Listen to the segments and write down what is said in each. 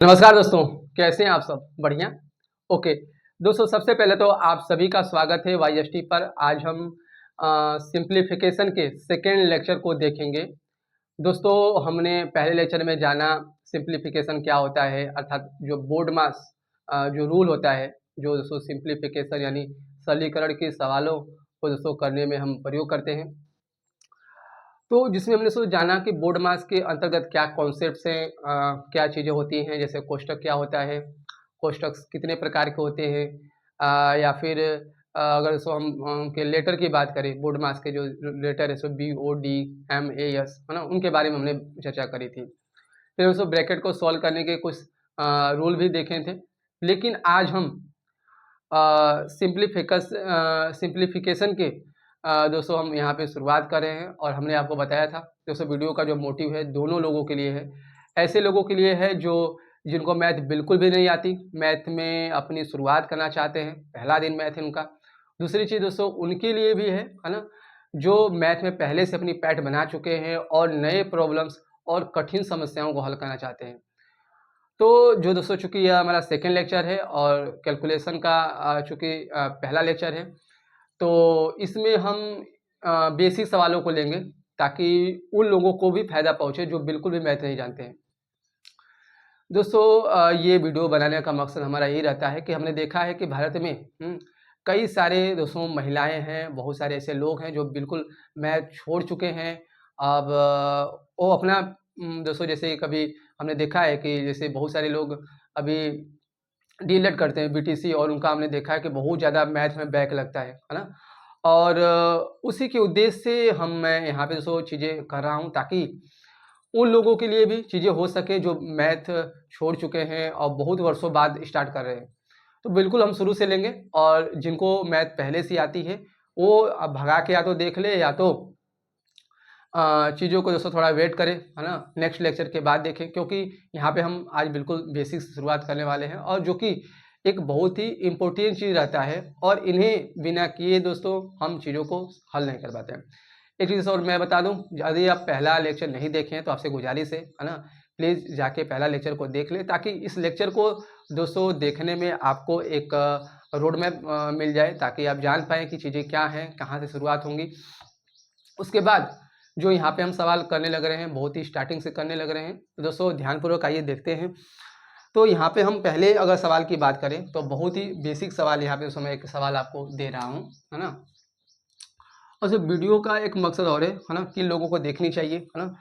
नमस्कार दोस्तों, कैसे हैं आप सब? बढ़िया? ओके। दोस्तों सबसे पहले तो आप सभी का स्वागत है वाईएसटी पर। आज हम सिंप्लीफिकेशन के सेकेंड लेक्चर को देखेंगे। दोस्तों हमने पहले लेक्चर में जाना सिंप्लीफिकेशन क्या होता है, अर्थात जो बोर्ड मास जो रूल होता है, जो दोस्तों सिंप्लीफिकेशन यानी सरलीकरण के सवालों को दोस्तों करने में हम प्रयोग करते हैं। तो जिसमें हमने जाना कि बोर्ड मास के अंतर्गत क्या कॉन्सेप्ट्स हैं, क्या चीज़ें होती हैं, जैसे कोष्ठक क्या होता है, कोष्ठक कितने प्रकार के होते हैं, या फिर अगर हम उनके लेटर की बात करें, बोर्ड मास के जो लेटर है सो BOD MAS है ना, उनके बारे में हमने चर्चा करी थी। फिर दोस्तों ब्रैकेट को सॉल्व करने के कुछ रूल भी देखे थे। लेकिन आज हम सिंप्लीफिकेशन के दोस्तों हम यहाँ पे शुरुआत कर रहे हैं। और हमने आपको बताया था दोस्तों वीडियो का जो मोटिव है दोनों लोगों के लिए है। ऐसे लोगों के लिए है जो जिनको मैथ बिल्कुल भी नहीं आती, मैथ में अपनी शुरुआत करना चाहते हैं, पहला दिन मैथ है उनका। दूसरी चीज़ दोस्तों उनके लिए भी है ना, जो मैथ में पहले से अपनी पैठ बना चुके हैं और नए प्रॉब्लम्स और कठिन समस्याओं को हल करना चाहते हैं। तो जो दोस्तों चूँकि यह हमारा सेकंड लेक्चर है और कैलकुलेशन का चूँकि पहला लेक्चर है, तो इसमें हम बेसिक सवालों को लेंगे ताकि उन लोगों को भी फ़ायदा पहुँचे जो बिल्कुल भी मैथ नहीं जानते हैं। दोस्तों ये वीडियो बनाने का मकसद हमारा यही रहता है कि हमने देखा है कि भारत में कई सारे दोस्तों महिलाएं हैं, बहुत सारे ऐसे लोग हैं जो बिल्कुल मैथ छोड़ चुके हैं। अब वो अपना दोस्तों जैसे कभी हमने देखा है कि जैसे बहुत सारे लोग अभी डीएलएड करते हैं बीटीसी, और उनका हमने देखा है कि बहुत ज़्यादा मैथ में बैक लगता है ना। और उसी के उद्देश्य से मैं यहाँ पे दोस्तों चीज़ें कर रहा हूँ ताकि उन लोगों के लिए भी चीज़ें हो सके जो मैथ छोड़ चुके हैं और बहुत वर्षों बाद स्टार्ट कर रहे हैं। तो बिल्कुल हम शुरू से लेंगे, और जिनको मैथ पहले से आती है वो अब भगा के या तो देख ले या तो चीज़ों को दोस्तों थोड़ा वेट करें, है ना, नेक्स्ट लेक्चर के बाद देखें, क्योंकि यहाँ पे हम आज बिल्कुल बेसिक से शुरुआत करने वाले हैं और जो कि एक बहुत ही इम्पोर्टेंट चीज़ रहता है, और इन्हें बिना किए दोस्तों हम चीज़ों को हल नहीं कर पाते हैं। एक चीज़ और मैं बता दूं, यदि आप पहला लेक्चर नहीं देखे हैं तो आपसे गुजारिश है ना, प्लीज़ जाके पहला लेक्चर को देख लें ताकि इस लेक्चर को दोस्तों देखने में आपको एक रोड मैप मिल जाए, ताकि आप जान पाएँ कि चीज़ें क्या हैं, कहाँ से शुरुआत होंगी। उसके बाद जो यहाँ पे हम सवाल करने लग रहे हैं, बहुत ही स्टार्टिंग से करने लग रहे हैं, तो दोस्तों ध्यानपूर्वक आइए देखते हैं। तो यहाँ पे हम पहले अगर सवाल की बात करें तो बहुत ही बेसिक सवाल यहाँ पे दोस्तों मैं एक सवाल आपको दे रहा हूँ, है ना। और सिर्फ वीडियो का एक मकसद और है ना, किन लोगों को देखनी चाहिए, है ना।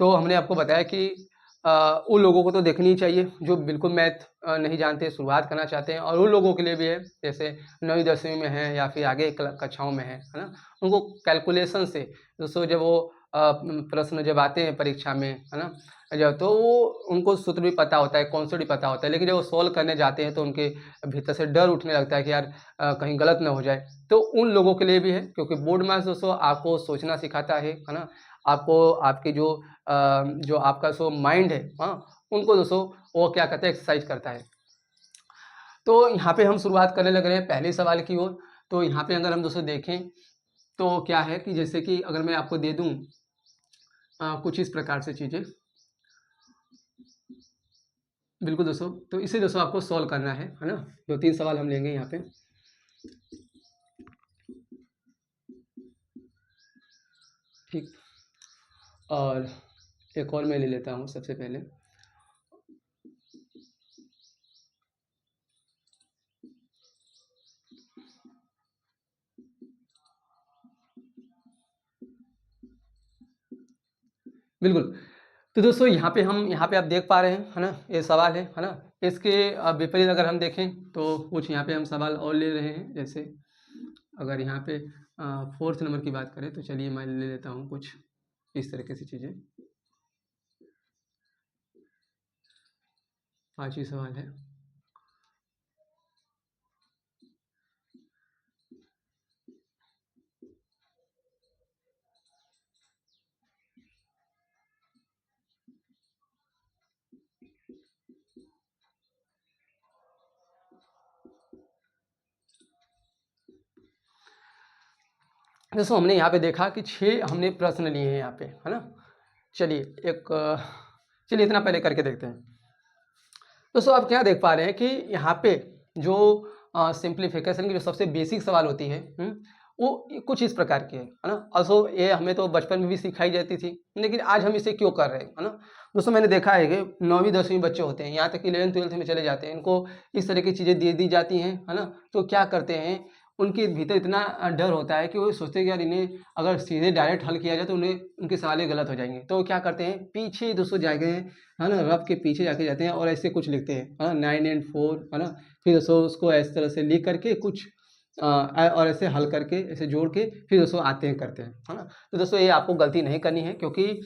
तो हमने आपको बताया कि उन लोगों को तो देखनी ही चाहिए जो बिल्कुल मैथ नहीं जानते, शुरुआत करना चाहते हैं, और उन लोगों के लिए भी है जैसे 9वीं 10वीं में है या फिर आगे कक्षाओं में है ना। उनको कैलकुलेशन से दोस्तों जब वो प्रश्न जब आते हैं परीक्षा में, है ना, जब तो वो उनको सूत्र भी पता होता है, कॉन्सेप्ट भी पता होता है, लेकिन जब वो सॉल्व करने जाते हैं तो उनके भीतर से डर उठने लगता है कि यार कहीं गलत ना हो जाए। तो उन लोगों के लिए भी है, क्योंकि बोर्ड मैथ्स दोस्तों आपको सोचना सिखाता है ना। आपको आपकी जो आपका माइंड है, हाँ, उनको दोस्तों वो क्या कहते हैं, एक्सरसाइज करता है। तो यहाँ पे हम शुरुआत करने लग रहे हैं पहले सवाल की ओर। तो यहाँ पे अगर हम दोस्तों देखें तो क्या है कि जैसे कि अगर मैं आपको दे दूँ कुछ इस प्रकार से चीज़ें, बिल्कुल दोस्तों, तो इसे दोस्तों आपको सॉल्व करना है ना। 2-3 सवाल हम लेंगे यहाँ पे। ठीक, और एक और मैं ले लेता हूँ सबसे पहले। बिल्कुल। तो दोस्तों यहाँ पे आप देख पा रहे हैं, है ना, ये सवाल है ना। इसके विपरीत अगर हम देखें तो कुछ यहाँ पे हम सवाल और ले रहे हैं। जैसे अगर यहाँ पे 4th नंबर की बात करें तो चलिए मैं ले लेता हूँ कुछ इस तरीके से चीज़ें। 5वीं सवाल है। दोस्तों हमने यहाँ पे देखा कि 6 हमने प्रश्न लिए हैं यहाँ पे, है ना। चलिए चलिए इतना पहले करके देखते हैं। दोस्तों आप क्या देख पा रहे हैं कि यहाँ पे जो सिंप्लीफिकेशन की जो सबसे बेसिक सवाल होती है, वो कुछ इस प्रकार की है ना। ऑल्सो ये हमें तो बचपन में भी सिखाई जाती थी, लेकिन आज हम इसे क्यों कर रहे हैं, है ना। दोस्तों मैंने देखा है कि 9वीं 10वीं बच्चे होते हैं, यहाँ तक कि 11th 12th में चले जाते हैं, इनको इस तरह की चीज़ें दे दी जाती हैं, है ना। तो क्या करते हैं, उनके भीतर इतना डर होता है कि वो सोचते हैं कि यार इन्हें अगर सीधे डायरेक्ट हल किया जाए तो उन्हें उनके सवाल गलत हो जाएंगे। तो वो क्या करते हैं, पीछे दोस्तों जाके, है ना, रफ के पीछे जाके जाते हैं और ऐसे कुछ लिखते हैं, है ना, 9 and 4, है ना। फिर दोस्तों उसको इस तरह से लिख करके कुछ और ऐसे हल करके ऐसे जोड़ के फिर दोस्तों आते हैं करते हैं, है ना। तो दोस्तों ये आपको गलती नहीं करनी है, क्योंकि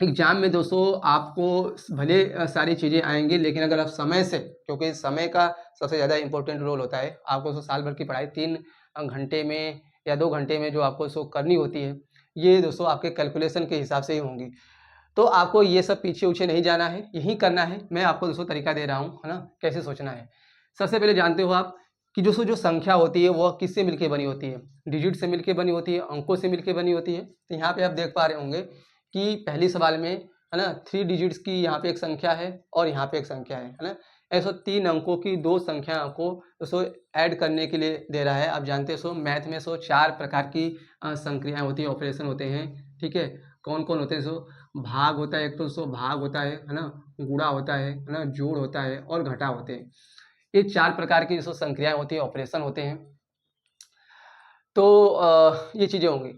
एग्जाम में दोस्तों आपको भले सारी चीज़ें आएंगी, लेकिन अगर आप समय से, क्योंकि समय का सबसे ज़्यादा इंपॉर्टेंट रोल होता है, आपको दोस्तों साल भर की पढ़ाई 3 घंटे में या 2 घंटे में जो आपको सो करनी होती है, ये दोस्तों आपके कैलकुलेशन के हिसाब से ही होंगी। तो आपको ये सब पीछे-ऊछे नहीं जाना है, यही करना है। मैं आपको दोस्तों तरीका दे रहा हूँ, है ना, कैसे सोचना है। सबसे पहले जानते हो आप कि दोस्तों जो संख्या होती है वो किससे मिलके बनी होती है, डिजिट से मिलके बनी होती है, अंकों से मिलके बनी होती है। तो यहाँ पे आप देख पा रहे होंगे कि पहली सवाल में, है ना, 3 डिजिट्स की यहाँ पे एक संख्या है और यहाँ पे एक संख्या है ना। ऐसे 3 अंकों की 2 संख्याओं को दोस्तों ऐड करने के लिए दे रहा है। आप जानते हो मैथ में 4 प्रकार की संक्रियाएँ होती हैं, ऑपरेशन होते हैं, ठीक है। कौन-कौन होते हैं, भाग होता है, एक तो भाग होता है ना, गुणा होता है ना, जोड़ होता है और घटा होते हैं। ये 4 प्रकार की जो संक्रियाएँ होती हैं, ऑपरेशन होते हैं। तो ये चीज़ें होंगी।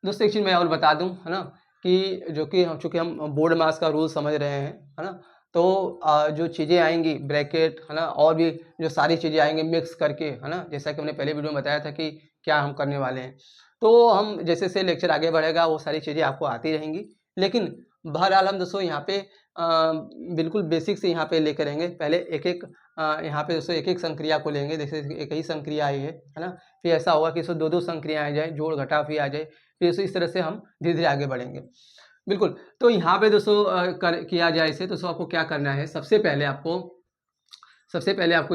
दोस्तों एक चीज़ मैं और बता दूँ, है ना, कि जो कि चूँकि हम बोर्ड मास का रूल समझ रहे हैं, है ना, तो जो चीज़ें आएँगी ब्रैकेट, है ना, और भी जो सारी चीज़ें आएँगी मिक्स करके, है ना, जैसा कि हमने पहले वीडियो में बताया था कि क्या हम करने वाले हैं। तो हम जैसे लेक्चर आगे बढ़ेगा वो सारी चीज़ें आपको आती रहेंगी, लेकिन बहरहाल हम दोस्तों यहाँ पे बिल्कुल बेसिक से यहाँ पे लेके रहेंगे। पहले एक-एक यहाँ पे दोस्तों एक-एक संक्रिया को लेंगे, जैसे एक ही संक्रिया आई है ना, फिर ऐसा होगा कि इसमें 2-2 संक्रिया आ जाए, जोड़ घटा फिर आ जाए, फिर इस तरह से हम धीरे-धीरे आगे बढ़ेंगे। बिल्कुल, तो यहाँ पे दोस्तों किया जाए इसे, दोस्तों आपको क्या करना है, सबसे पहले आपको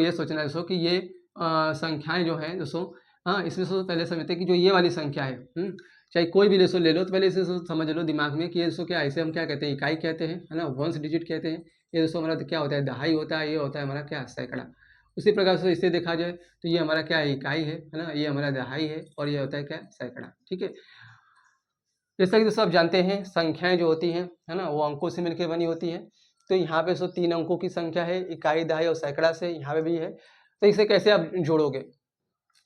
ये सोचना है दोस्तों कि ये संख्याएँ जो हैं दोस्तों, हाँ, इसमें दोस्तों पहले समझते हैं कि जो ये वाली संख्या है, चाहे कोई भी दोस्तों ले लो, तो पहले इसे समझ लो दिमाग में कि ये दोस्तों क्या है, इसे हम क्या कहते हैं, इकाई कहते हैं, है ना, वंस डिजिट कहते हैं। ये दोस्तों हमारा क्या होता है, दहाई होता है, ये होता है हमारा क्या, सैकड़ा। उसी प्रकार से इसे देखा जाए तो ये हमारा क्या है, इकाई है ना, ये हमारा दहाई है और ये होता है क्या, सैकड़ा, ठीक है। जैसा कि दोस्तों आप जानते हैं संख्याएँ जो होती हैं, है ना, वो अंकों से मिलके बनी होती हैं। तो यहाँ पे 3 अंकों की संख्या है, इकाई, दहाई और सैकड़ा से यहाँ पे भी है। तो इसे कैसे आप जोड़ोगे?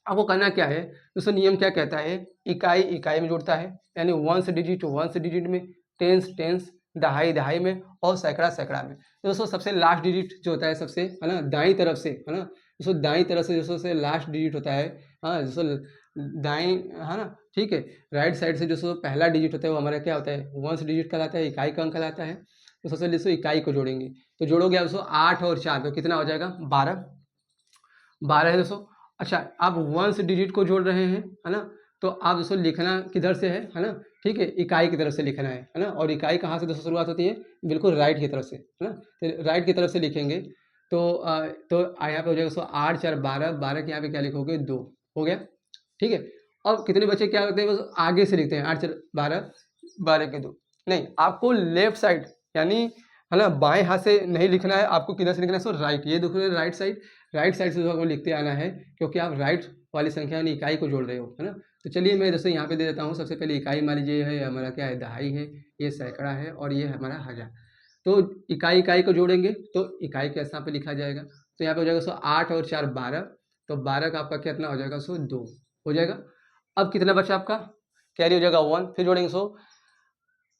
आपको करना क्या है, दोस्तों नियम क्या कहता है, इकाई इकाई में जुड़ता है, यानी वंस डिजिट में, टेंस टेंस, दहाई दहाई में और सैकड़ा सैकड़ा में। तो दोस्तों सबसे लास्ट डिजिट जो होता है सबसे, है ना, दाईं तरफ से, है ना, दोस्तों दाईं तरफ से दोस्तों से लास्ट डिजिट होता है, हाँ, दोस्तों दाईं, है ना, ठीक है। राइट साइड से दोस्तों पहला डिजिट होता है वो हमारा क्या होता है, वंस डिजिट कहलाता है, इकाई का अंक कहलाता है। तो सबसे दोस्तों इकाई को जोड़ेंगे, तो जोड़ोगे दोस्तों 8 और 4 तो कितना हो जाएगा, 12 12 है दोस्तों। अच्छा, आप वंस डिजिट को जोड़ रहे हैं, है ना, तो आप दोस्तों लिखना किधर से है ना, ठीक है, इकाई की तरफ से लिखना है ना। और इकाई कहाँ से दोस्तों शुरुआत होती है, बिल्कुल राइट की तरफ से, है ना। तो राइट की तरफ से लिखेंगे तो तो यहाँ पे हो जाएगा दोस्तों 8 4 12, 12 के यहाँ पे क्या लिखोगे, 2 हो गया, ठीक है। अब कितने बच्चे क्या करते हैं, बस आगे से लिखते हैं 8 4 12, 12 के 2, नहीं, आपको लेफ्ट साइड यानी, है ना, बाएं हाथ से नहीं लिखना है, आपको किधर से लिखना है, सो राइट, ये देख रहे हो राइट साइड से आपको लिखते आना है, क्योंकि आप राइट वाली संख्या यानी इकाई को जोड़ रहे हो, है ना। तो चलिए मैं दोस्तों यहाँ पे दे देता हूँ, सबसे पहले इकाई मान लीजिए है, हमारा क्या है, दहाई है, ये सैकड़ा है और ये हमारा हज़ार। तो इकाई इकाई को जोड़ेंगे तो इकाई के स्थान पे लिखा जाएगा, तो यहाँ पे हो जाएगा 8 और 4 12, तो 12 का आपका कितना हो जाएगा, 2 हो जाएगा। अब कितना बचा आपका, कैरी हो जाएगा 1, फिर जोड़ेंगे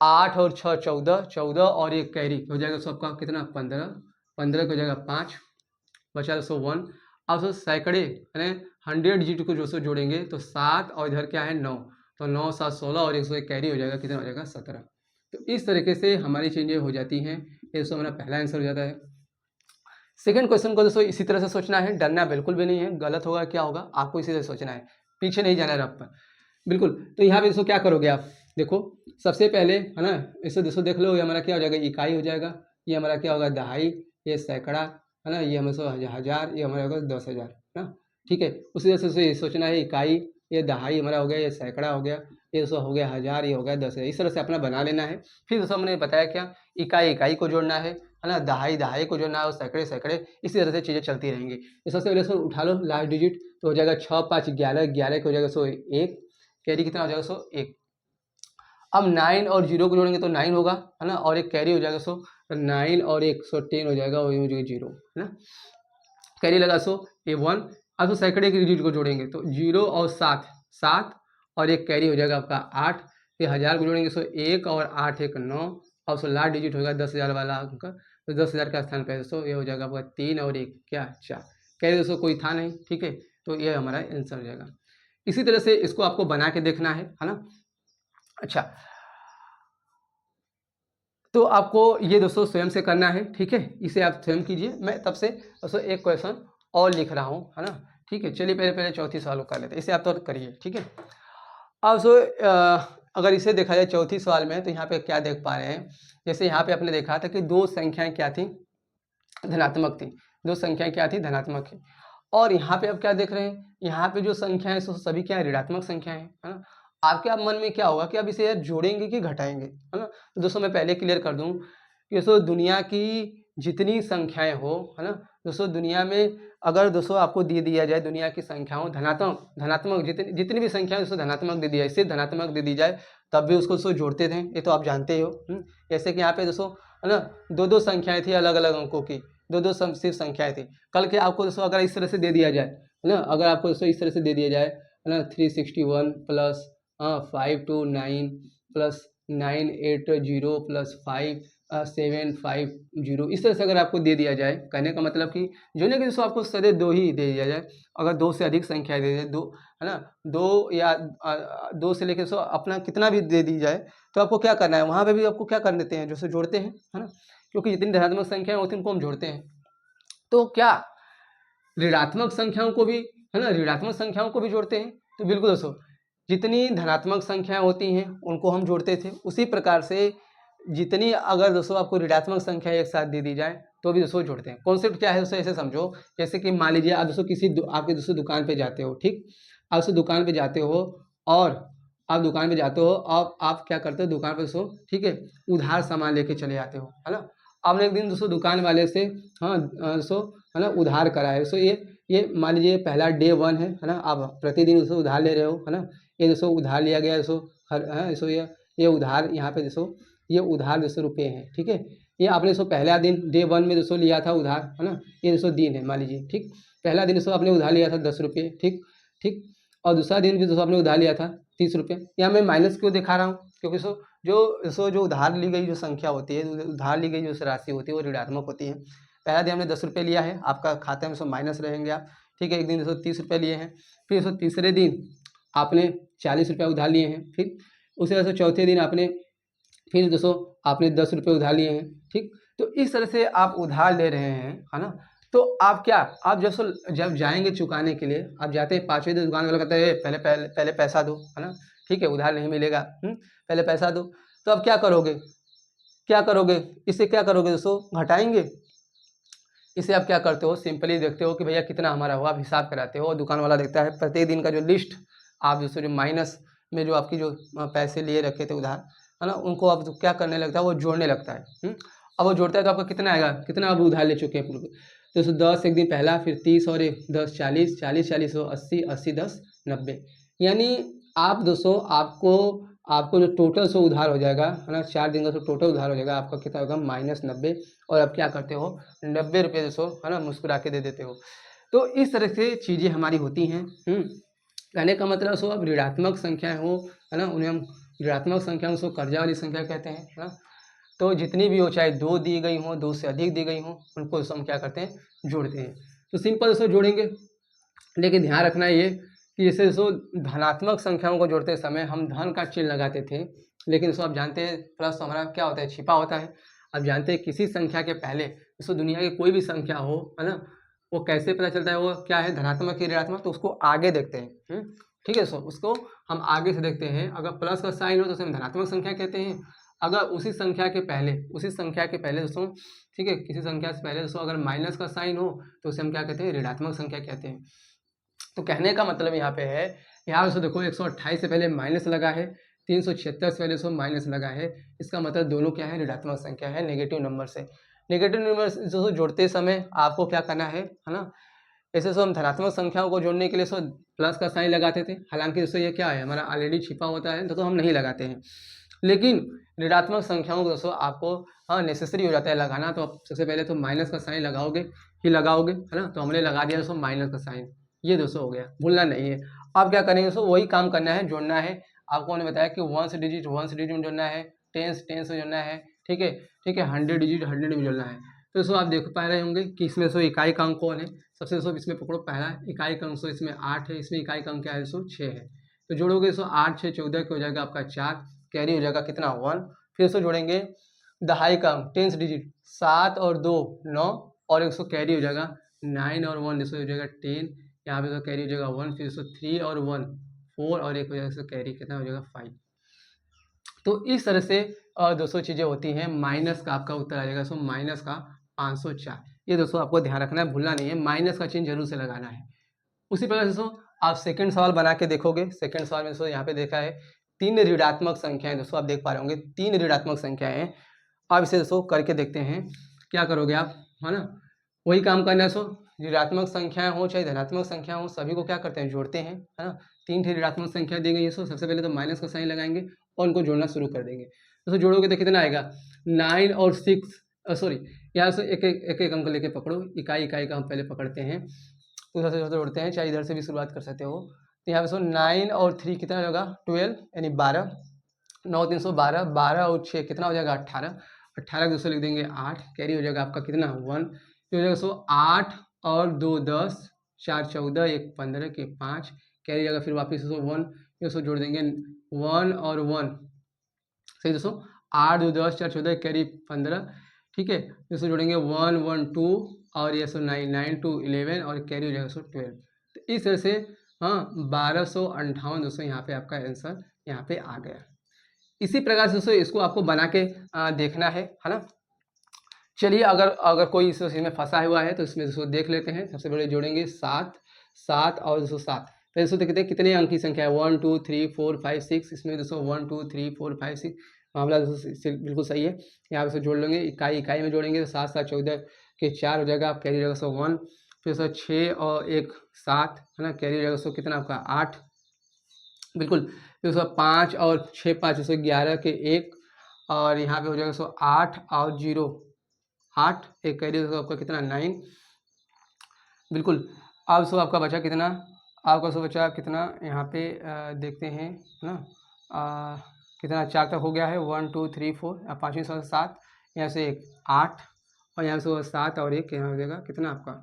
8 और 6 14, 14 और एक कैरी हो जाएगा सबका कितना, 15, 15 का हो जाएगा 5, बचा 100 अब सैकड़े यानी 100 डिजिट को जो जोड़ेंगे तो 7 और इधर क्या है 9, तो 9 7 16 और 101 कैरी हो जाएगा, कितना हो जाएगा 17। तो इस तरीके से हमारी चीज़ें हो जाती हैं। ये दोस्तों हमारा पहला आंसर हो जाता है। सेकंड क्वेश्चन को दोस्तों इसी तरह से सोचना है, डरना बिल्कुल भी नहीं है, गलत होगा क्या होगा आपको इसी तरह सोचना है, पीछे नहीं जाना है रफ पर, बिल्कुल। तो यहाँ पे दोस्तों क्या करोगे आप, देखो सबसे पहले, है ना, इसे दोस्तों देख लो, ये हमारा क्या हो जाएगा, इकाई हो जाएगा, ये हमारा क्या होगा, दहाई, ये सैकड़ा, है ना, ये हमें हज़ार, ये हमारा होगा 10,000, है ना, ठीक है। उसी तरह से सोचना है, इकाई, ये दहाई हमारा हो गया, ये सैकड़ा हो गया, ये दोस्तों हो गया हज़ार, ये हो गया 10,000, इस तरह से अपना बना लेना है। फिर दोस्तों हमने बताया क्या, इकाई इकाई को जोड़ना है, है ना, दहाई दहाई को जोड़ना है, सैकड़े सैकड़े, इसी तरह से चीज़ें चलती रहेंगी। तो सबसे पहले इसको उठा लो लास्ट डिजिट, तो हो जाएगा 6 5 11, 11 को हो जाएगा 101, कैरी कितना हो जाएगा 101। अब 9 और 0 को जोड़ेंगे तो 9 होगा, है ना, और एक कैरी हो जाएगा 9 और 1 10 हो जाएगा, वही हो जाएगा 0, है ना, कैरी लगा ये 1। अब तो सैकड़े की डिजिट को जोड़ेंगे तो 0 और 7 7 और एक कैरी हो जाएगा आपका 8, फिर 1000 को जोड़ेंगे 1 और 8 1 9, और लास्ट डिजिट होगा 10,000 वाला अंक, तो 10,000 का स्थान पे दोस्तों ये हो जाएगा आपका 3 और 1 क्या 4, कैरी दोस्तों कोई था नहीं, ठीक है, तो ये हमारा आंसर हो जाएगा। इसी तरह से इसको आपको बना के देखना है ना। अच्छा, तो आपको ये दोस्तों स्वयं से करना है, ठीक है, इसे आप स्वयं कीजिए। मैं तब से दोस्तों एक क्वेश्चन और लिख रहा हूँ, है ना, ठीक है। चलिए पहले चौथी सवाल को कर लेते हैं, इसे आप तो करिए, ठीक है। अब अगर इसे देखा जाए चौथी सवाल में, तो यहाँ पे क्या देख पा रहे हैं, जैसे यहाँ पे आपने देखा था कि दो संख्याएं क्या थी, धनात्मक थी, दो संख्याएं क्या थी, धनात्मक है। और यहाँ पे आप क्या देख रहे हैं, यहाँ पे जो संख्याएं सभी क्या है, ऋणात्मक संख्याएं हैं, है ना। आपके आप मन में क्या होगा कि आप इसे यार जोड़ेंगे कि घटाएंगे, है ना। तो दोस्तों मैं पहले क्लियर कर दूं कि दोस्तों दुनिया की जितनी संख्याएं हो, है ना, दोस्तों दुनिया में अगर दोस्तों आपको दे दिया जाए दुनिया की संख्याओं धनात्मक जितनी भी संख्याएं दोस्तों धनात्मक दे दी जाए, सिर्फ धनात्मक दे दी जाए, तब भी उसको दोस्तों जोड़ते थे, ये तो आप जानते ही हो। जैसे कि यहाँ पे दोस्तों, है ना, दो संख्याएं थी अलग अलग अंकों की, दो सिर्फ संख्याएं थी। कल के आपको दोस्तों अगर इस तरह से दे दिया जाए, है ना, अगर आपको दोस्तों इस तरह से दे दिया जाए, है ना, 361 प्लस 529 प्लस 980 प्लस 5750, इस तरह से अगर आपको दे दिया जाए, कहने का मतलब कि जो नहीं कि दोस्तों आपको सदैव दो ही दे दिया जाए, अगर दो से अधिक संख्या दे दे, दो, है ना, दो या दो से लेकर अपना कितना भी दे दी जाए, तो आपको क्या करना है, वहाँ पे भी आपको क्या कर देते हैं, जो जोड़ते हैं, है ना, क्योंकि जितनी धनात्मक संख्या होती है उनको हम जोड़ते हैं। तो क्या ऋणात्मक संख्याओं को भी, है ना, ऋणात्मक संख्याओं को भी जोड़ते हैं? तो बिल्कुल दोस्तों, जितनी धनात्मक संख्याएं होती हैं उनको हम जोड़ते थे, उसी प्रकार से जितनी अगर दोस्तों आपको ऋणात्मक संख्या एक साथ दे दी जाए तो भी दोस्तों जोड़ते हैं। कॉन्सेप्ट क्या है दोस्तों, ऐसे समझो, जैसे कि मान लीजिए आप दोस्तों आपके दोस्तों दुकान पे जाते हो, ठीक, आप दोस्तों दुकान पे जाते हो, और आप दुकान पे जाते हो, आप क्या करते हो दुकान पे दोस्तों, ठीक है, उधार सामान लेके चले आते हो, है ना। आपने एक दिन दोस्तों दुकान वाले से, हाँ दोस्तों, है ना, उधार करा है, दोस्तों ये मान लीजिए पहला डे 1 है ना, आप प्रतिदिन दोस्तों उधार ले रहे हो, है ना, ये दोस्तों उधार लिया गया दोस्तों, दोस्तों ये उधार यहाँ पे दोस्तों, ये उधार दोस्तों रुपये हैं, ठीक है। ये आपने दोस्तों पहला दिन डे 1 में दोस्तों लिया था उधार, है ना, ये दोस्तों दिन है मान लीजिए, ठीक, पहला दिन दोस्तों आपने उधार लिया था 10 रुपये, ठीक ठीक, और दूसरा दिन भी दोस्तों आपने उधार लिया था 30 रुपये। यहाँ मैं माइनस क्यों दिखा रहा हूँ, क्योंकि जो उधार ली गई जो संख्या होती है, उधार ली गई जो राशि होती है वो ऋणात्मक होती है। पहला दिन हमने 10 रुपये लिया है, आपका खाते में माइनस रहेंगे आप, ठीक है। एक दिन 30 रुपये लिए हैं, फिर तीसरे दिन आपने 40 रुपये उधार लिए हैं, ठीक, उसी तरह से चौथे दिन आपने फिर दोस्तों आपने 10 रुपये उधार लिए हैं, ठीक। तो इस तरह से आप उधार ले रहे हैं, है ना। तो आप क्या, आप जब जाएंगे चुकाने के लिए, आप जाते हैं 5वें दिन दुकान वाला कहता है पहले पैसा दो, है ना, ठीक है, उधार नहीं मिलेगा, पहले पैसा दो। तो अब क्या करोगे, इससे क्या करोगे दोस्तों, घटाएंगे। इसे आप क्या करते हो, सिंपली देखते हो कि भैया कितना हमारा हुआ, आप हिसाब कराते हो, और दुकान वाला देखता है प्रत्येक दिन का जो लिस्ट, आप दोस्तों जो माइनस में जो आपकी जो पैसे लिए रखे थे उधार, है ना, उनको अब तो क्या करने लगता है, वो जोड़ने लगता है। अब वो जोड़ता है तो आपका कितना आएगा, कितना आप उधार ले चुके हैं पूरे, तो 10 एक दिन पहला, फिर 30 और 1 10 40 40 40 80 80 10 90, यानी आप दोस्तों आपको जो टोटल उधार हो जाएगा, है ना, 4 दिन का टोटल उधार हो जाएगा आपका, कितना होगा -90। और अब क्या करते हो, 90 रुपये दोस्तों, है ना, मुस्कुरा के दे देते हो। तो इस तरह से चीज़ें हमारी होती हैं। कहने का मतलब सो अब ऋणात्मक संख्याएं हो, है ना, उन्हें हम ऋणात्मक संख्याओं को कर्जा वाली संख्या कहते हैं, है ना। तो जितनी भी हो, चाहे 2 दी गई हो, 2 से अधिक दी गई हो, उनको हम क्या करते हैं, जोड़ते हैं। तो सिंपल दोस्तों जोड़ेंगे, लेकिन ध्यान रखना ये कि जैसे दोस्तों धनात्मक संख्याओं को जोड़ते समय हम धन का चिन्ह लगाते थे, लेकिन दोस्तों आप जानते हैं प्लस तो हमारा क्या होता है, छिपा होता है। आप जानते हैं किसी संख्या के पहले दोस्तों दुनिया की कोई भी संख्या हो, है ना, वो कैसे पता चलता है वो क्या है, धनात्मक या ऋणात्मक, तो उसको आगे देखते हैं। ठीक है दोस्तों, उसको हम आगे से देखते हैं। अगर प्लस का साइन हो तो उसे हम धनात्मक संख्या कहते हैं। अगर उसी संख्या के पहले दोस्तों, ठीक है, किसी संख्या से पहले दोस्तों अगर माइनस का साइन हो तो उसे हम क्या कहते हैं, ऋणात्मक संख्या कहते हैं। तो कहने का मतलब यहाँ पे है, यहाँ दोस्तों देखो 128 से पहले माइनस लगा है, 376 से पहले दोस्तों माइनस लगा है, इसका मतलब दोनों क्या है, ऋणात्मक संख्या है, नेगेटिव नंबर से। नेगेटिव नंबर दोस्तों जोड़ते समय आपको क्या करना है ना, ऐसे हम धनात्मक संख्याओं को जोड़ने के लिए प्लस का साइन लगाते थे, हालांकि दोस्तों ये क्या है हमारा ऑलरेडी छिपा होता है तो हम नहीं लगाते हैं। लेकिन ऋणात्मक संख्याओं को दोस्तों आपको हाँ नेसेसरी हो जाता है लगाना, तो आप सबसे पहले तो माइनस का साइन लगाओगे ही लगाओगे, है ना। तो हमने लगा दिया दोस्तों माइनस का साइन, ये दोस्तों हो गया, भूलना नहीं है। अब क्या करेंगे दोस्तों, वही काम करना है, जोड़ना है। आपको मैंने बताया कि वंस डिजिट में जोड़ना है, टेंस में जोड़ना है, ठीक है, ठीक है, 100 डिजिट 100 में जोड़ना है। तो दोस्तों आप देख पा रहे होंगे कि इसमें दोस्तों इकाई का अंक कौन है, सबसे दोस्तों इसमें पकड़ो पहला इकाई का अंक इसमें 8 है, इसमें इकाई का अंक क्या है दोस्तों 6 है। तो जोड़ोगे दोस्तों 8 6 14 के हो जाएगा आपका 4, कैरी हो जाएगा कितना 1। फिर दोस्तों जोड़ेंगे दहाई का अंक टेंस डिजिट 7 और 2 9, और 100 कैरी हो जाएगा 9 और 1 दोस्तों हो जाएगा 10, यहाँ पे तो कैरी हो जाएगा 1, फिर दोस्तों 3 और 1 4, और 1 हो जाएगा कैरी कितना हो जाएगा 5। तो इस तरह से 200 चीज़ें होती हैं। माइनस का आपका उत्तर आ जाएगा दोस्तों माइनस का 504। ये दोस्तों आपको ध्यान रखना है, भूलना नहीं है, माइनस का चिन्ह जरूर से लगाना है। उसी प्रकार दोस्तों आप सेकंड सवाल बना के देखोगे। सेकंड सवाल में दोस्तों यहाँ पे देखा है 3 ऋणात्मक संख्याएं, दोस्तों आप देख पा रहे होंगे 3 ऋणात्मक संख्याएं हैं। आप इसे दोस्तों करके देखते हैं, क्या करोगे आप, है ना, वही काम करना है। ऋणात्मक संख्याएं हो चाहे धनात्मक संख्या हो, सभी को क्या करते हैं, जोड़ते हैं, है ना। 3 ऋणात्मक संख्या दी गई है, सबसे पहले तो माइनस का साइन लगाएंगे और उनको जोड़ना शुरू कर देंगे। दोस्तों जोड़ोगे तो कितना आएगा 9 और 6, सॉरी यहाँ से एक एक अंक लेके पकड़ो, इकाई का हम पहले पकड़ते हैं, उधर से जोड़ते हैं, चाहे इधर से भी शुरुआत कर सकते हो। तो यहाँ पे 9 और 3 कितना होगा 12, यानी 12, 9 3 12, 12 और 6 कितना हो जाएगा 18, 18 दोस्तों लिख देंगे 8, कैरी हो जाएगा आपका कितना 1, हो जाएगा 8 और 2 10, 4 14, 1 15 के 5, कैरी जाएगा फिर वापस 1, दोस्तों जोड़ देंगे 1 और 1, सही दोस्तों, 8 2 10 4 14 कैरी 15, ठीक है, दोस्तों जोड़ेंगे 1 1 2 और ये 9 9 2 11 और कैरी हो जाएगा 12। तो इस तरह से हाँ 1258 दोस्तों यहाँ पे आपका आंसर यहाँ पे आ गया। इसी प्रकार से दोस्तों इसको आपको बना के देखना है ना। चलिए अगर कोई इस चीज़ में फंसा हुआ है तो इसमें दोस्तों देख लेते हैं। सबसे पहले जोड़ेंगे 7 7 और दोस्तों 7, तो दोस्तों देखते हैं कितने अंक की संख्या है 1 2 3 4 5 6, इसमें दोस्तों 1 2 3 4 5 6 मामला दोस्तों बिल्कुल सही है। यहाँ पे जोड़ लेंगे, इकाई में जोड़ेंगे तो 7 7 14 के 4 हो जाएगा, आप कैरी हो जाएगा 1, फिर दोस्तों 6 और 1 7, है ना, कैरी हो जाएगा दोस्तों कितना आपका 8, बिल्कुल, फिर दोस्तों 5 और 6 5 दोस्तों 11 के 1, और यहाँ पे हो जाएगा दोस्तों 8 और 0 8, एक कैरी दोस्तों आपका कितना 9, बिल्कुल। अब दोस्तों आपका बचा कितना, आपका दोस्तों बचा कितना यहाँ पे देखते हैं ना, कितना 4 तक हो गया है, 1 2 3 4, 5वीं 7, यहाँ से 1 8, और यहाँ से 7 और 1 यहाँ हो जाएगा कितना आपका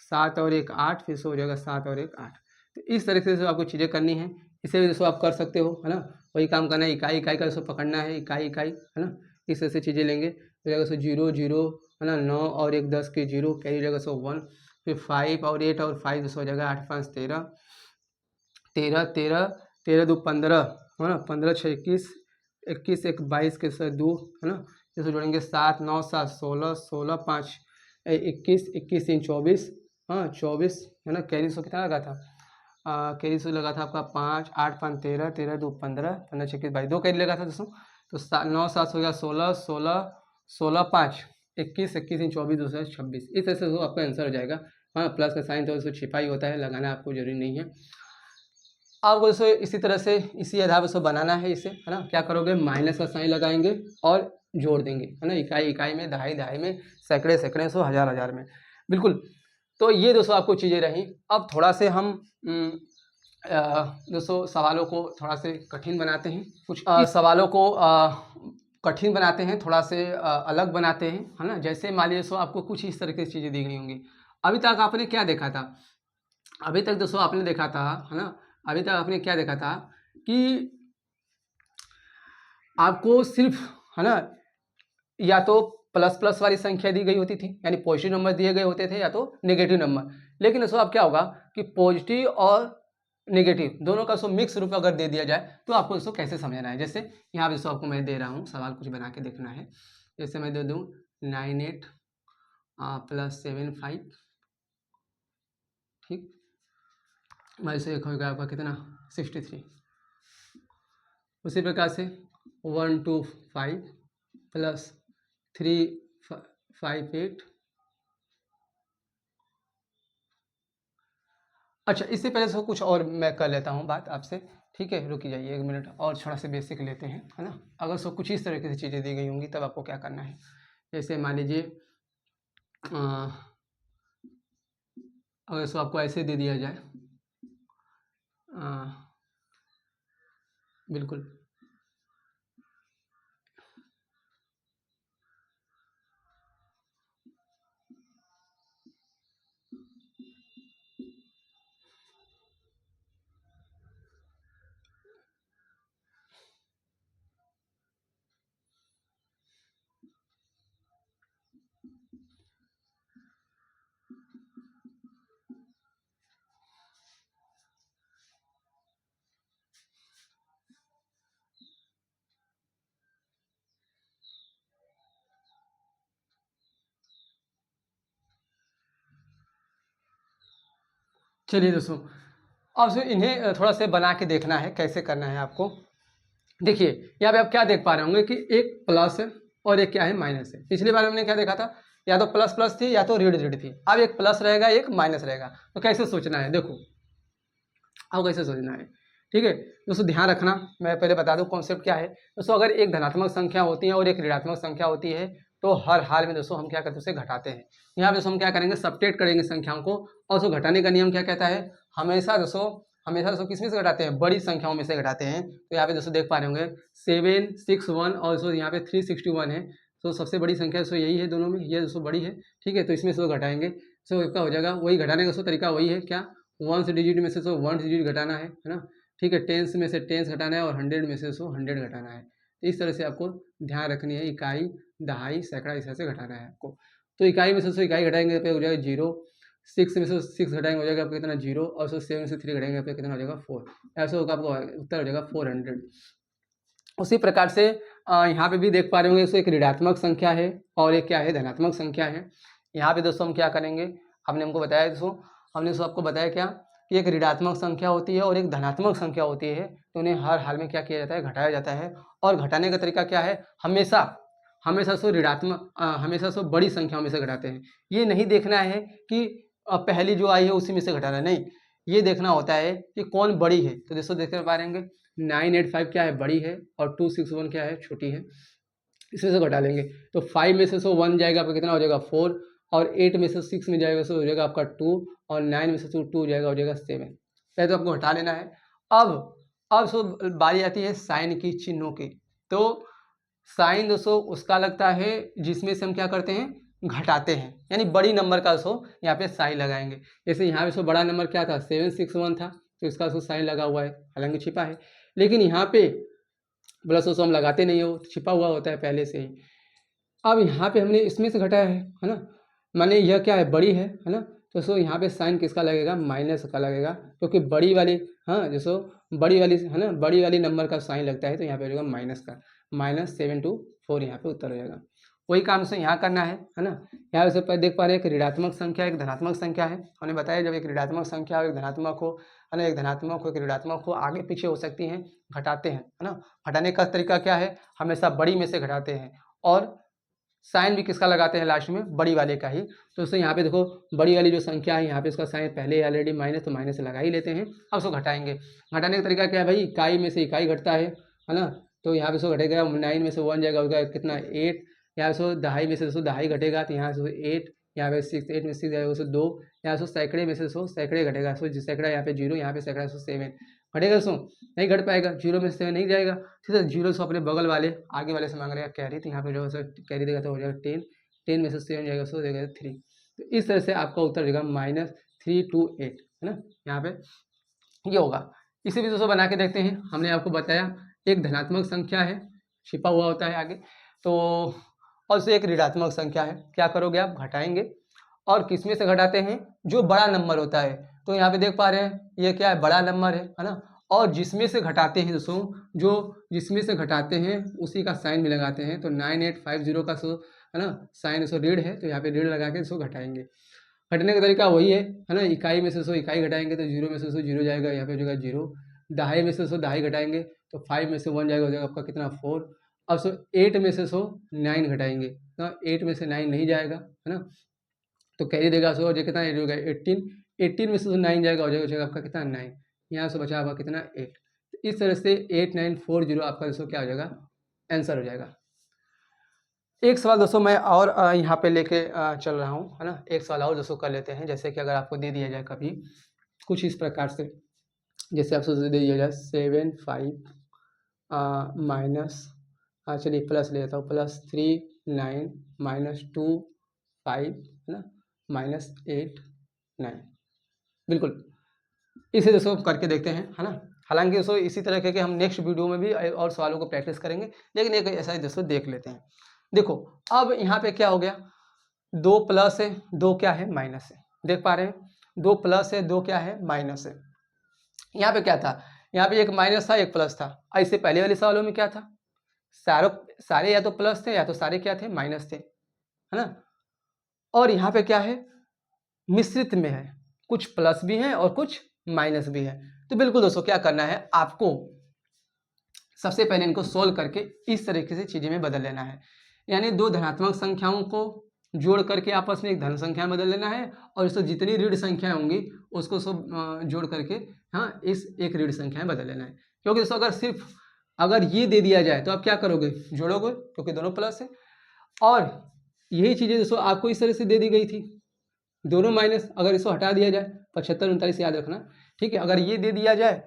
7 और 1 8, फिर से हो जाएगा 7 और 1 8। तो इस तरीके से आपको चीज़ें करनी है, इसे भी दोस्तों आप कर सकते हो, है ना। वही काम करना है, इकाई का दोस्तों पकड़ना है, इकाई है ना, इस तरह से चीज़ें लेंगे, हो जाएगा सो 0 0, है ना, 9 और 1 10 के 0, कैरी हो जाएगा सो 1, फिर 5 और 8 और 5 दोस्तों हो जाएगा 8 5 13 13 13 13 2 15, है ना, 15 6 21 21 1 22 के साथ 2, है ना, जैसे जोड़ेंगे 7 9 7 16 16 5 21 21 3 24, हाँ 24, है ना, कैरी सो कितना लगा था, कैरी सो लगा था आपका 5 8 5 13 13 2 15 15 6 22, 2 कैरी लगा था दोस्तों, तो 9 7 हो गया 16 16 16 5 21 21 3 24 2 26, इस तरह से आपका आंसर हो जाएगा। हाँ प्लस का साइन तो उसको छिपा ही होता है, लगाना आपको जरूरी नहीं है। आपको दोस्तों इसी तरह से इसी आधार पर बनाना है इसे, है ना। क्या करोगे, माइनस का साइन लगाएंगे और जोड़ देंगे, है ना, इकाई में, दहाई में, सैकड़े सौ हजार में, बिल्कुल। तो ये दोस्तों आपको चीज़ें रही। अब थोड़ा से हम दोस्तों सवालों को थोड़ा से कठिन बनाते हैं, कुछ सवालों को कठिन बनाते हैं, थोड़ा से अलग बनाते हैं, है ना। जैसे मान लीजिए दोस्तों आपको कुछ इस तरह की चीज़ें दी गई होंगी। अभी तक आपने क्या देखा था, अभी तक दोस्तों आपने देखा था, है ना, अभी तक आपने क्या देखा था कि आपको सिर्फ, है ना, या तो प्लस प्लस वाली संख्या दी गई होती थी, यानी पॉजिटिव नंबर दिए गए होते थे, या तो नेगेटिव नंबर। लेकिन दोस्तों अब क्या होगा कि पॉजिटिव और नेगेटिव दोनों का मिक्स रूप अगर दे दिया जाए तो आपको दोस्तों कैसे समझना है। जैसे यहाँ पे दोस्तों आपको मैं दे रहा हूँ सवाल, कुछ बना के देखना है। जैसे मैं दे दूँ 9 8 + 7 5, ठीक, वैसे एक होगा आपका कितना 63। उसी प्रकार से 1 2 5 + 3 58। अच्छा, इससे पहले सो कुछ और मैं कर लेता हूँ बात आपसे, ठीक है? रुक जाइए 1 मिनट और थोड़ा सा बेसिक लेते हैं, है ना? अगर सो कुछ इस तरीके से चीज़ें दी गई होंगी तब आपको क्या करना है। जैसे मान लीजिए अगर सो आपको ऐसे दे दिया जाए, अ, बिल्कुल। चलिए दोस्तों, अब सो इन्हें थोड़ा सा बना के देखना है, कैसे करना है आपको। देखिए, यहाँ पे आप क्या देख पा रहे होंगे कि एक प्लस है और एक क्या है, माइनस है। पिछली बार हमने क्या देखा था, या तो प्लस प्लस थी या तो ऋण ऋण थी। अब एक प्लस रहेगा, एक माइनस रहेगा। तो कैसे सोचना है, देखो अब कैसे सोचना है, ठीक है दोस्तों। ध्यान रखना, मैं पहले बता दूं कॉन्सेप्ट क्या है दोस्तों। अगर एक धनात्मक संख्या होती है और एक ऋणात्मक संख्या होती है, तो हर हाल में दोस्तों हम क्या करते हैं, उसे घटाते हैं। यहाँ पे दोस्तों हम क्या करेंगे, सब्ट्रैक्ट करेंगे संख्याओं को, और उसको घटाने का नियम क्या कहता है, हमेशा दोस्तों किस में से घटाते हैं, बड़ी संख्याओं में से घटाते हैं। तो यहाँ पे दोस्तों देख पा रहे होंगे 761 और दोस्तों यहाँ पे 361 है। तो सबसे बड़ी संख्या दोस्तों यही है, दोनों में ये दोस्तों बड़ी है, ठीक है। तो इसमें से घटाएंगे, सो इसका हो जाएगा, वही घटाने का दोस्तों तरीका वही है, क्या, 1 डिजिट में से तो 1 डिजिट घटाना है ना, ठीक है। टेंस में से टेंस घटाना है और 100 में से 100 घटाना है। तो इस तरह से आपको ध्यान रखनी है, इकाई, दहाई, सैकड़ा, इस तरह से घटाना है आपको। तो इकाई में से इकाई घटाएंगे तो हो जाएगा 0, 6 में से 6 घटाएंगे हो जाएगा आपको कितना 0, और 7 में से 3 घटाएंगे आपको कितना हो जाएगा 4। ऐसे होगा आपको उत्तर हो जाएगा 400। उसी प्रकार से यहाँ पे भी देख पा रहे होंगे, इसको एक ऋणात्मक संख्या है और एक क्या है, धनात्मक संख्या है। यहाँ पे दोस्तों हम क्या करेंगे, आपने हमको बताया दोस्तों, हमने दोस्तों आपको बताया क्या कि एक ऋणात्मक संख्या होती है और एक धनात्मक संख्या होती है। तो उन्हें हर हाल में क्या किया जाता है, घटाया जाता है। और घटाने का तरीका क्या है, हमेशा हमेशा सो हमेशा सो बड़ी संख्याओं में से घटाते हैं। ये नहीं देखना है कि पहली जो आई है उसी में से घटाना है, नहीं, ये देखना होता है कि कौन बड़ी है। तो दोस्तों देख पा रहे होंगे 985 क्या है, बड़ी है, और 261 क्या है, छोटी है। इसमें से घटा लेंगे तो 5 में से 1 जाएगा आपका कितना हो जाएगा 4, और 8 में से 6 में जाएगा सो हो जाएगा आपका 2, और 9 में से 2 हो जाएगा 7। पहले तो आपको हटा लेना है। अब सो बारी आती है साइन की, चिन्हों की। तो साइन दोस्तों उसका लगता है जिसमें से हम क्या करते हैं, घटाते हैं, यानी बड़ी नंबर का सो यहाँ पे साइन लगाएंगे। जैसे यहाँ पे सो बड़ा नंबर क्या था, 761 था, तो इसका सो साइन लगा हुआ है, हालांकि छिपा है। लेकिन यहाँ पे प्लस सो हम लगाते नहीं हो, छिपा हुआ होता है पहले से ही। अब यहाँ पे हमने इसमें से घटाया है ना, माने यह क्या है, बड़ी है ना। तो सो यहाँ पे साइन किसका लगेगा, माइनस का लगेगा, क्योंकि बड़ी वाली, हाँ जैसो बड़ी वाली है ना, बड़ी वाली नंबर का साइन लगता है, तो यहाँ पे हो जाएगा माइनस का, -724 यहाँ पे उत्तर हो जाएगा। वही काम से यहाँ करना है ना। यहाँ से पर देख पा रहे हैं एक ऋणात्मक संख्या, एक धनात्मक संख्या है। हमने बताया जब एक ऋणात्मक संख्या और एक धनात्मक हो, है ना, एक धनात्मक हो एक ऋणात्मक हो, आगे पीछे हो सकती हैं, घटाते हैं, है ना। घटाने का तरीका क्या है, हमेशा बड़ी में से घटाते हैं, और साइन भी किसका लगाते हैं लास्ट में, बड़ी वाले का ही। तो उससे यहाँ पे देखो बड़ी वाली जो संख्या है, यहाँ पे इसका साइन पहले ऑलरेडी माइनस, तो माइनस लगा ही लेते हैं। अब उसको घटाएंगे, घटाने का तरीका क्या है भाई, इकाई में से इकाई घटता है ना। तो यहाँ पे सो घटेगा, 9 में से 1 जाएगा, होगा कितना 8। यहाँ सो दहाई में से दहाई घटेगा, तो यहाँ से 8, यहाँ पे 6, 8 में 6 जाएगा उससे 2। यहाँ सो सैकड़े में से सैकड़े घटेगा, सो सैकड़ा यहाँ पे 0, यहाँ पे सैकड़ा 7 घटेगा। सो नहीं घट पाएगा, 0 में से 7 नहीं जाएगा, ठीक है। 0 से अपने बगल वाले आगे वाले से मांग रहेगा कैरी, तो यहाँ पे जो है कैरी देगा तो हो जाएगा 10, 10 में से 7 जाएगा, सो देगा 3। तो इस तरह से आपका उत्तर देगा -328, है ना। यहाँ पे ये होगा। इसे भी दोस्तों बना के देखते हैं। हमने आपको बताया एक धनात्मक संख्या है, छिपा हुआ होता है आगे, तो और से एक ऋणात्मक संख्या है। क्या करोगे आप, घटाएंगे, और किसमें से घटाते हैं, जो बड़ा नंबर होता है। तो यहाँ पे देख पा रहे हैं ये क्या है, बड़ा नंबर है ना। और जिसमें से घटाते हैं दोस्तों, जो जिसमें से घटाते हैं उसी का साइन भी लगाते हैं। तो 9850 का सो है ना, साइन सो ऋण है, तो यहाँ पे ऋण लगा के इसको घटाएंगे। घटने का तरीका वही है ना, इकाई में से इकाई घटाएंगे तो 0 में से 0 जाएगा, यहाँ पे हो जाएगा 0। दहाई में से दहाई घटाएंगे तो 5 में से 1 जाएगा, हो जाएगा आपका कितना 4। अब सो 8 में से 9 घटाएंगे, तो 8 में से 9 नहीं जाएगा, है ना, तो कैरी देगा सो जो कितना हो गया 18, 18 में से 9 जाएगा, हो जाएगा आपका कितना 9, यहाँ से बचा आपका कितना 8। तो इस तरह से 8940 आपका दोस्तों क्या हो जाएगा, आंसर हो जाएगा। एक सवाल दोस्तों मैं और यहाँ पे लेके चल रहा हूँ, है ना, एक सवाल और दोस्तों कर लेते हैं। जैसे कि अगर आपको दे दिया जाए कभी कुछ इस प्रकार से, जैसे आपसे दे दिया जाए 7 5 माइनस, चलिए प्लस ले लेता हूँ, +3 9 -2 5, है ना, -8 9, बिल्कुल इसे दोस्तों करके देखते हैं, है ना। हालांकि दोस्तों इसी तरह के हम नेक्स्ट वीडियो में भी और सवालों को प्रैक्टिस करेंगे, लेकिन एक ऐसा ही दोस्तों देख लेते हैं। देखो अब यहाँ पे क्या हो गया, 2 प्लस है 2 क्या है माइनस है, देख पा रहे हैं 2 प्लस है 2 क्या है माइनस है। यहाँ पे क्या था, यहाँ पे एक माइनस था एक प्लस था। इससे पहले वाले सवालों में क्या था, सारे या तो प्लस थे या तो सारे क्या थे माइनस थे, है ना। और यहाँ पे क्या है, मिश्रित में है, कुछ प्लस भी है और कुछ माइनस भी है। तो बिल्कुल दोस्तों क्या करना है आपको, सबसे पहले इनको सोल्व करके इस तरीके से चीजें में बदल लेना है, यानी दो धनात्मक संख्याओं को जोड़ करके आपस में एक धन संख्या में बदल लेना है, और इसको जितनी ऋण संख्याएं होंगी उसको सब जोड़ करके हाँ इस एक ऋण संख्या में बदल लेना है। क्योंकि दोस्तों अगर सिर्फ अगर ये दे दिया जाए तो आप क्या करोगे, जोड़ोगे, क्योंकि दोनों प्लस है। और यही चीजें दोस्तों आपको इस तरह से दे दी गई थी, दोनों माइनस, अगर इसको हटा दिया जाए 75 39 याद रखना, ठीक है। अगर ये दे दिया जाए,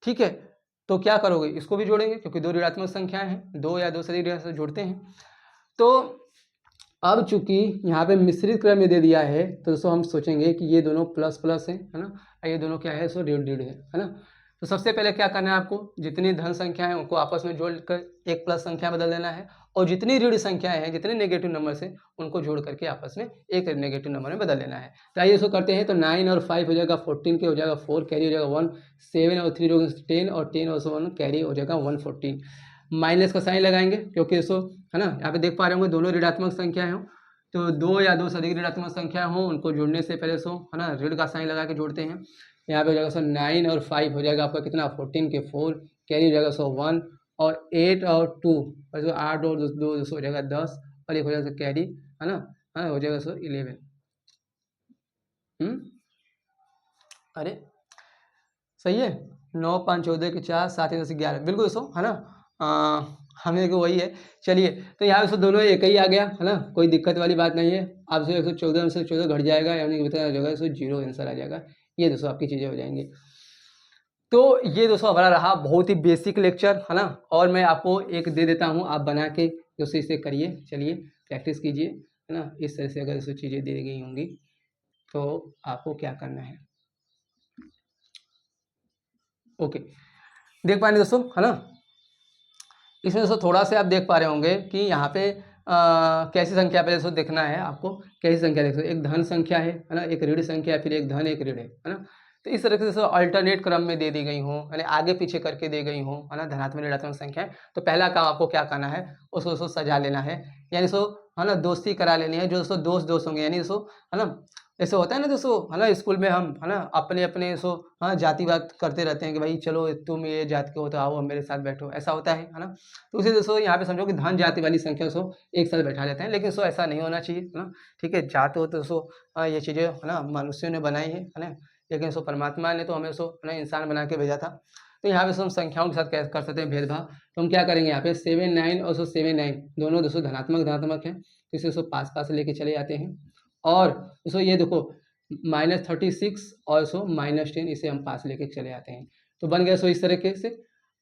ठीक है, तो क्या करोगे, इसको भी जोड़ेंगे क्योंकि दो ऋणात्मक संख्याएं हैं, दो या दो से अधिक से जोड़ते हैं। तो अब चूंकि यहाँ पे मिश्रित क्रम में दे दिया है तो दोस्तों हम सोचेंगे कि ये दोनों प्लस प्लस है ना, ये दोनों क्या है, सो ऋण ऋण है ना। तो सबसे पहले क्या करना है आपको, जितनी धन संख्या है उनको आपस में जोड़कर एक प्लस संख्या बदल देना है, और जितनी ऋण संख्याएं हैं, जितने नेगेटिव नंबर से उनको जोड़ करके आपस में एक नेगेटिव नंबर में बदल लेना है। तो आइए इसको करते हैं। तो 9 और 5 हो जाएगा 14 के, हो जाएगा 4 कैरी हो जाएगा 1, 7 और 3 हो जाएगा 10 और 10 और 1 कैरी हो जाएगा 114। माइनस का साइन लगाएंगे क्योंकि इसको, है ना, यहाँ पे देख पा रहे होंगे दोनों ऋणात्मक संख्या है, तो दो या दो से अधिक ऋणात्मक संख्या हो उनको जोड़ने से पहले सो, है ना, ऋण का साइन लगा के जोड़ते हैं। यहाँ पे हो जाएगा सो 9 और 5 हो जाएगा आपका कितना 14 के 4, कैरी हो जाएगा सो 1, और 8 और 2 और जो 8 और 2 हो जाएगा 10, और एक हो जाएगा कैरी, है ना, हो जाएगा सो 11। अरे सही है, 9 5 14 के 4 7 10 11, बिल्कुल दोस्तों, है ना, हमें को वही है। चलिए तो यहाँ से दोनों एक ही आ गया, है ना, कोई दिक्कत वाली बात नहीं है। आप से 114 में से 14 घट जाएगा, यानी बताया जाएगा सो 0 आंसर आ जाएगा। ये दोस्तों आपकी चीज़ें हो जाएंगी। तो ये दोस्तों हमारा रहा बहुत ही बेसिक लेक्चर, है ना, और मैं आपको एक दे देता हूँ, आप बना के दोस्तों इसे करिए, चलिए प्रैक्टिस कीजिए, है ना। इस तरह से अगर दोस्तों चीज़ें दी गई होंगी तो आपको क्या करना है, ओके, देख पा रहे दोस्तों, है ना। इसमें दोस्तों थोड़ा सा आप देख पा रहे होंगे कि यहाँ पे कैसी संख्या पहले दोस्तों देखना है आपको, कैसी संख्या देखो, एक धन संख्या है ना, एक ऋण संख्या है, फिर एक धन एक ऋण है ना। तो इस तरह से अल्टरनेट क्रम में दे दी गई हो, यानी आगे पीछे करके दे गई हो, है ना, धनात्मक ऋणात्मक संख्या। तो पहला काम आपको क्या करना है, उसको दोस्तों सजा लेना है, यानी सो, है ना, दोस्ती करा लेनी है, जो दोस्तों दोस्त होंगे, यानी सो, है ना, ऐसे होता है ना दोस्तों, है ना, स्कूल में हम, है ना, अपने अपने सो, हाँ, जातिवाद करते रहते हैं कि भाई चलो तुम ये जात के हो तो आओ मेरे साथ बैठो, ऐसा होता है ना। तो उसे दोस्तों यहाँ पे समझो कि धन जाति वाली संख्या सो एक साथ बैठा लेते हैं, लेकिन सो ऐसा नहीं होना चाहिए, है ना। ठीक है, जात हो तो सो ये चीज़ें, है ना, मनुष्यों ने बनाई है ना, लेकिन सो परमात्मा ने तो हमें सो, है ना, इंसान बना के भेजा था। तो यहाँ पे सो हम संख्याओं के साथ कैसे कर सकते हैं भेदभाव, तो हम क्या करेंगे, यहाँ पे 7 9 और सो 7 9 दोनों दोस्तों धनात्मक है, तो इसे सो पास पास लेके चले जाते हैं। और दोस्तों ये देखो -36 और सो -10 इसे हम पास लेके चले आते हैं, तो बन गया सो इस तरीके से।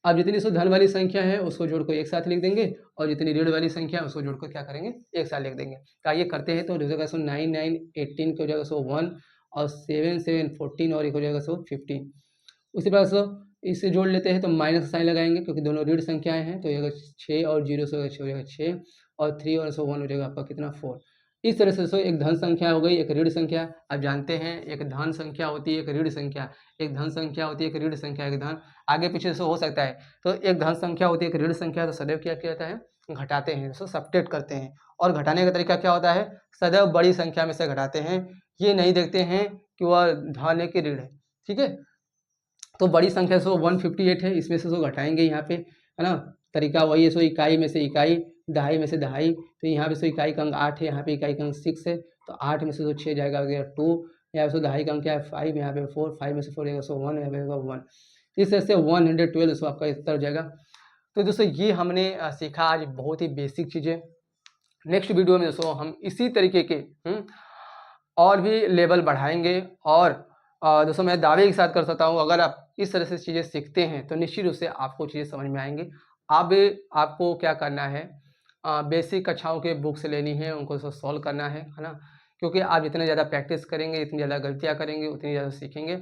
अब जितनी सो धन वाली संख्या है उसको जोड़ कर एक साथ लिख देंगे, और जितनी ऋण वाली संख्या है उसको जोड़कर क्या करेंगे, एक साथ लिख देंगे। तो आइए करते हैं। तो हो जाएगा सो 9 9 18 के हो जाएगा सो 1, और 7 7 14, और एक हो जाएगा सो 15। उसी प्रकार से इसे जोड़ लेते हैं, तो माइनस साइन लगाएंगे क्योंकि दोनों ऋण संख्याएं हैं, तो ये 6 और 0 से हो जाएगा 6, और 3 और सो 1 हो जाएगा आपका कितना 4। इस तरह से एक धन संख्या हो गई, एक ऋण संख्या। आप जानते हैं एक धन संख्या होती है, एक ऋण संख्या, एक धन संख्या होती है, एक ऋण संख्या, एक धन आगे पीछे से हो सकता है। तो एक धन संख्या होती है, एक ऋण संख्या, तो सदैव क्या किया जाता है, घटाते हैं, तो सब्ट्रैक्ट करते हैं। और घटाने का तरीका क्या होता है, सदैव बड़ी संख्या में से घटाते हैं, ये नहीं देखते हैं कि वह धन है कि ऋण है, ठीक है। तो बड़ी संख्या से 158 है, इसमें से घटाएंगे यहाँ पे, है ना, तरीका वही है। सो इकाई में से इकाई, दहाई में से दहाई, तो यहाँ पे सो इकाई का अंक 8 है, यहाँ पे इकाई का अंक 6 है, तो 8 में से तो 6 जाएगा, हो गया 2, यहाँ पे दहाई का अंक क्या है 5, यहाँ पे 4, 5 में से 4 जाएगा, सो 1, यहाँ पे 1। इस तरह से 112 सो आपका उत्तर हो जाएगा। तो दोस्तों ये हमने सीखा आज बहुत ही बेसिक चीज़ें। नेक्स्ट वीडियो में दोस्तों हम इसी तरीके के और भी लेवल बढ़ाएंगे, और दोस्तों मैं दावे के साथ कर सकता हूँ, अगर आप इस तरह से चीज़ें सीखते हैं तो निश्चित रूप से आपको चीज़ें समझ में आएंगी। अब आपको क्या करना है, बेसिक कक्षाओं के बुक्स लेनी है, उनको सॉल्व करना है ना, क्योंकि आप जितने ज़्यादा प्रैक्टिस करेंगे, इतनी ज़्यादा गलतियाँ करेंगे, उतनी ज़्यादा सीखेंगे।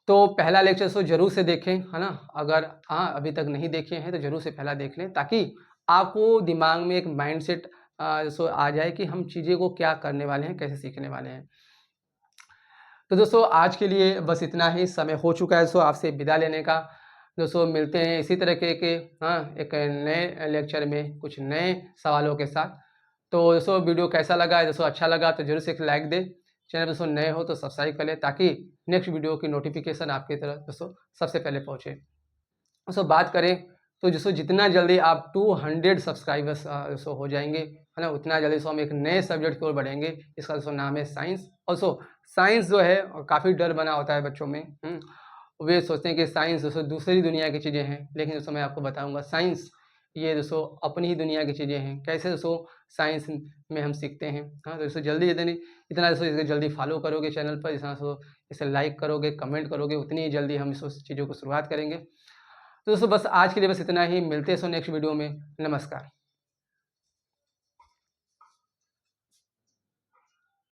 तो पहला लेक्चर सो जरूर से देखें, है ना, अगर अभी तक नहीं देखे हैं तो जरूर से पहला देख लें, ताकि आपको दिमाग में एक माइंडसेट सो आ जाए कि हम चीज़ें को क्या करने वाले हैं, कैसे सीखने वाले हैं। तो दोस्तों आज के लिए बस इतना ही, समय हो चुका है सो आपसे विदा लेने का। दोस्तों मिलते हैं इसी तरह के एक नए लेक्चर में कुछ नए सवालों के साथ। तो दोस्तों वीडियो कैसा लगा है, दोस्तों अच्छा लगा तो जरूर से एक लाइक दे, चैनल दोस्तों नए हो तो सब्सक्राइब कर लें, ताकि नेक्स्ट वीडियो की नोटिफिकेशन आपकी तरफ दोस्तों सबसे पहले पहुँचे। दोस्तों बात करें तो दोस्तों जितना जल्दी आप 200 सब्सक्राइबर्स दोस्तों हो जाएंगे, है ना, उतना जल्दी सो हम एक नए सब्जेक्ट की ओर बढ़ेंगे। इसका दोस्तों नाम है साइंस। ऑल्सो साइंस जो है काफ़ी डर बना होता है बच्चों में, वे सोचते हैं कि साइंस दोस्तों दूसरी दुनिया की चीज़ें हैं, लेकिन दोस्तों मैं आपको बताऊंगा साइंस ये दोस्तों अपनी ही दुनिया की चीज़ें हैं। कैसे दोस्तों साइंस में हम सीखते हैं। हाँ, तो दोस्तों जल्दी इतना दोस्तों इसे जल्दी फॉलो करोगे चैनल पर, इतना दोस्तों इसे लाइक करोगे, कमेंट करोगे, उतनी ही जल्दी हम इस चीज़ों को शुरुआत करेंगे। तो दोस्तों बस आज के लिए बस इतना ही, मिलते हैं सो नेक्स्ट वीडियो में। नमस्कार।